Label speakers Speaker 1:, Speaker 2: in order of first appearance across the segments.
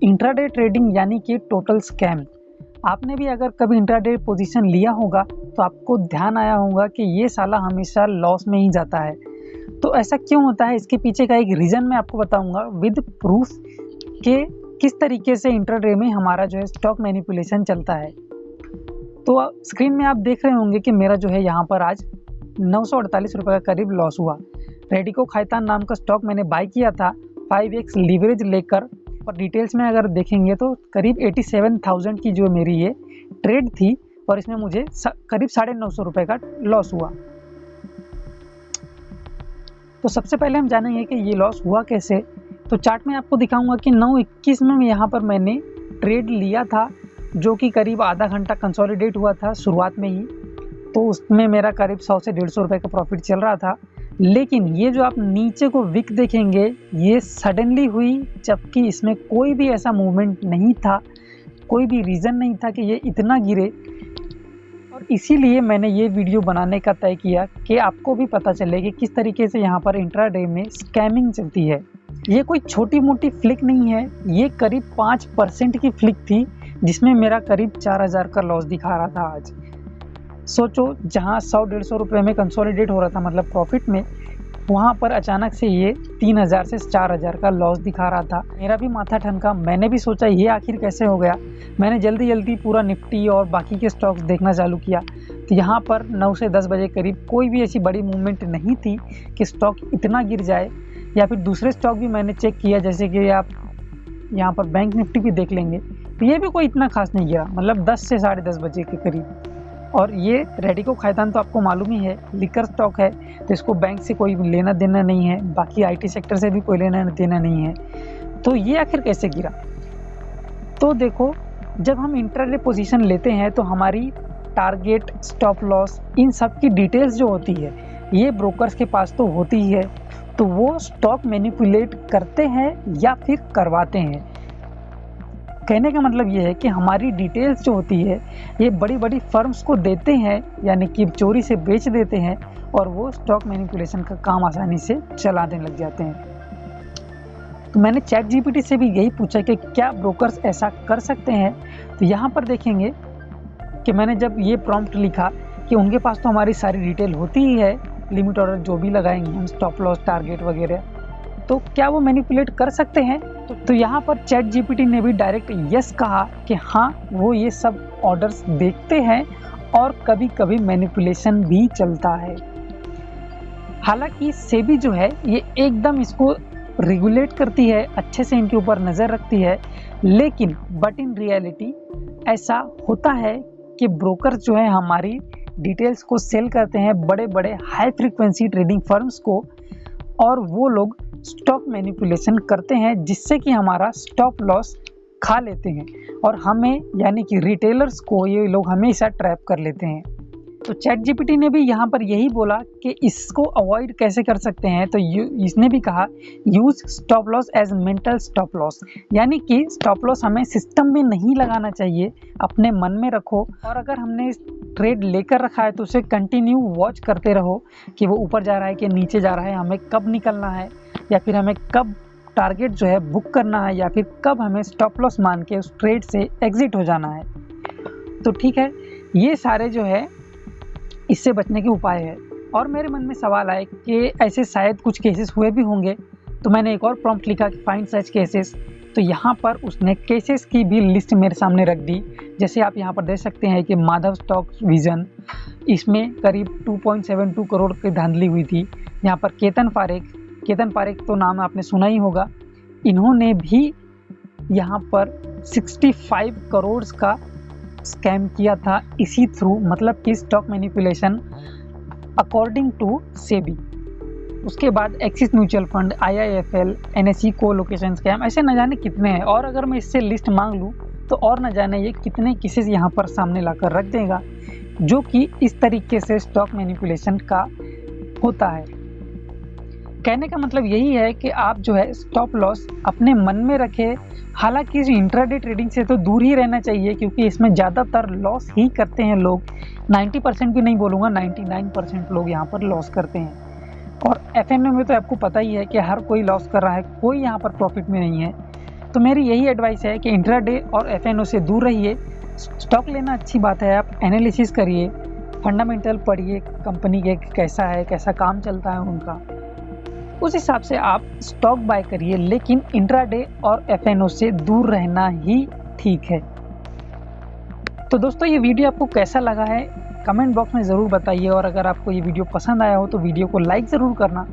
Speaker 1: Intraday trading यानी कि total scam. आपने भी अगर कभी इंट्राडे पोजीशन लिया होगा तो आपको ध्यान आया होगा कि ये साला हमेशा लॉस में ही जाता है। तो ऐसा क्यों होता है, इसके पीछे का एक रीज़न मैं आपको बताऊंगा विद प्रूफ कि किस तरीके से इंट्राडे में हमारा जो है स्टॉक मैनिपुलेशन चलता है। तो स्क्रीन में आप देख रहे होंगे कि मेरा जो है यहाँ पर आज 948 रुपये का करीब लॉस हुआ। रेडिको खैतान नाम का स्टॉक मैंने बाय किया था 5x लीवरेज लेकर, और डिटेल्स में अगर देखेंगे तो करीब 87,000 की जो मेरी ये ट्रेड थी और इसमें मुझे करीब 950 रुपये का लॉस हुआ। तो सबसे पहले हम जानेंगे कि ये लॉस हुआ कैसे। तो चार्ट में आपको दिखाऊंगा कि 9:21 में यहाँ पर मैंने ट्रेड लिया था, जो कि करीब आधा घंटा कंसोलिडेट हुआ था शुरुआत में ही। तो उसमें मेरा करीब 100 से 150 रुपये का प्रॉफिट चल रहा था। लेकिन ये जो आप नीचे को विक देखेंगे, ये सडनली हुई, जबकि इसमें कोई भी ऐसा मूवमेंट नहीं था, कोई भी रीज़न नहीं था कि ये इतना गिरे। और इसीलिए मैंने ये वीडियो बनाने का तय किया कि आपको भी पता चले कि किस तरीके से यहाँ पर इंट्राडे में स्कैमिंग चलती है। ये कोई छोटी मोटी फ्लिक नहीं है, ये करीब 5% की फ्लिक थी, जिसमें मेरा करीब 4,000 का लॉस दिखा रहा था आज। सोचो, जहाँ 100-150 रुपये में कंसोलिडेट हो रहा था मतलब प्रॉफिट में, वहाँ पर अचानक से ये 3,000 से 4,000 का लॉस दिखा रहा था। मेरा भी माथा ठनका, मैंने भी सोचा ये आखिर कैसे हो गया। मैंने जल्दी पूरा निफ्टी और बाकी के स्टॉक्स देखना चालू किया। तो यहाँ पर 9 से 10 बजे करीब कोई भी ऐसी बड़ी मूवमेंट नहीं थी कि स्टॉक इतना गिर जाए। या फिर दूसरे स्टॉक भी मैंने चेक किया, जैसे कि आप यहाँ पर बैंक निफ्टी भी देख लेंगे, तो ये भी कोई इतना खास नहीं गिरा, मतलब 10 से 10:30 बजे के करीब। और ये रेडिको खैतान तो आपको मालूम ही है, लिकर स्टॉक है, तो इसको बैंक से कोई लेना देना नहीं है, बाकी आईटी सेक्टर से भी कोई लेना देना नहीं है। तो ये आखिर कैसे गिरा? तो देखो, जब हम इंट्राडे पोजीशन लेते हैं तो हमारी टारगेट, स्टॉप लॉस, इन सब की डिटेल्स जो होती है ये ब्रोकर्स के पास तो होती ही है। तो वो स्टॉक मैनिपुलेट करते हैं या फिर करवाते हैं। कहने का मतलब ये है कि हमारी डिटेल्स जो होती है ये बड़ी बड़ी फर्म्स को देते हैं, यानी कि चोरी से बेच देते हैं, और वो स्टॉक मैनिपुलेशन का काम आसानी से चलाने लग जाते हैं। तो मैंने चैट जीपीटी से भी यही पूछा कि क्या ब्रोकर्स ऐसा कर सकते हैं। तो यहाँ पर देखेंगे कि मैंने जब ये प्रॉम्प्ट लिखा कि उनके पास तो हमारी सारी डिटेल होती ही है, लिमिट ऑर्डर जो भी लगाएंगे हम, स्टॉप लॉस, टारगेट वगैरह, तो क्या वो मैनिपुलेट कर सकते हैं? तो यहाँ पर चैट जीपीटी ने भी डायरेक्ट यस कहा कि हाँ, वो ये सब ऑर्डर्स देखते हैं और कभी कभी मैनिपुलेशन भी चलता है। हालांकि सेबी जो है ये एकदम इसको रेगुलेट करती है, अच्छे से इनके ऊपर नज़र रखती है, लेकिन बट इन रियलिटी ऐसा होता है कि ब्रोकर्स जो है हमारी डिटेल्स को सेल करते हैं बड़े बड़े हाई फ्रीक्वेंसी ट्रेडिंग फर्म्स को, और वो लोग स्टॉक मैनिपुलेशन करते हैं, जिससे कि हमारा स्टॉप लॉस खा लेते हैं और हमें, यानी कि रिटेलर्स को, ये लोग हमेशा ट्रैप कर लेते हैं। तो चैट जीपीटी ने भी यहाँ पर यही बोला कि इसको अवॉइड कैसे कर सकते हैं। तो इसने भी कहा use stop loss as mental stop loss, यानी कि स्टॉप लॉस हमें सिस्टम में नहीं लगाना चाहिए, अपने मन में रखो, और अगर हमने ट्रेड लेकर रखा है तो उसे कंटिन्यू वॉच करते रहो कि वो ऊपर जा रहा है कि नीचे जा रहा है, हमें कब निकलना है, या फिर हमें कब टारगेट जो है बुक करना है, या फिर कब हमें स्टॉप लॉस मान के उस ट्रेड से एग्जिट हो जाना है। तो ठीक है, ये सारे जो है इससे बचने के उपाय है। और मेरे मन में सवाल आए कि ऐसे शायद कुछ केसेस हुए भी होंगे, तो मैंने एक और प्रॉम्प्ट लिखा कि फाइंड सच केसेस। तो यहाँ पर उसने केसेस की भी लिस्ट मेरे सामने रख दी। जैसे आप यहाँ पर देख सकते हैं कि माधव स्टॉक विजन, इसमें करीब 2.72 करोड़ की धांधली हुई थी। यहाँ पर केतन पारेख तो नाम आपने सुना ही होगा, इन्होंने भी यहाँ पर 65 करोड़ का स्कैम किया था इसी थ्रू, मतलब कि stock manipulation according to SEBI. उसके बाद Axis mutual fund, IIFL, NSE colocation scam, ऐसे न जाने कितने हैं। और अगर मैं इससे लिस्ट मांग लूँ तो और न जाने ये कितने केसेस यहाँ पर सामने लाकर रख देगा, जो कि इस तरीके से स्टॉक मैनिपुलेशन का होता है। कहने का मतलब यही है कि आप जो है स्टॉप लॉस अपने मन में रखें। हालांकि इंट्राडे ट्रेडिंग से तो दूर ही रहना चाहिए, क्योंकि इसमें ज़्यादातर लॉस ही करते हैं लोग। 90% भी नहीं बोलूँगा, 99% लोग यहाँ पर लॉस करते हैं। और FNO में तो आपको पता ही है कि हर कोई लॉस कर रहा है, कोई यहाँ पर प्रॉफिट में नहीं है। तो मेरी यही एडवाइस है कि इंट्राडे और एफएनओ से दूर रहिए। स्टॉक लेना अच्छी बात है, आप एनालिसिस करिए, फंडामेंटल पढ़िए कंपनी के, कैसा है, कैसा काम चलता है उनका, उस हिसाब से आप स्टॉक बाय करिए, लेकिन इंट्राडे और एफएनओ से दूर रहना ही ठीक है। तो दोस्तों ये वीडियो आपको कैसा लगा है कमेंट बॉक्स में ज़रूर बताइए, और अगर आपको ये वीडियो पसंद आया हो तो वीडियो को लाइक ज़रूर करना,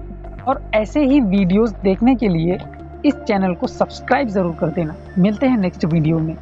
Speaker 1: और ऐसे ही वीडियोस देखने के लिए इस चैनल को सब्सक्राइब ज़रूर कर देना। मिलते हैं नेक्स्ट वीडियो में।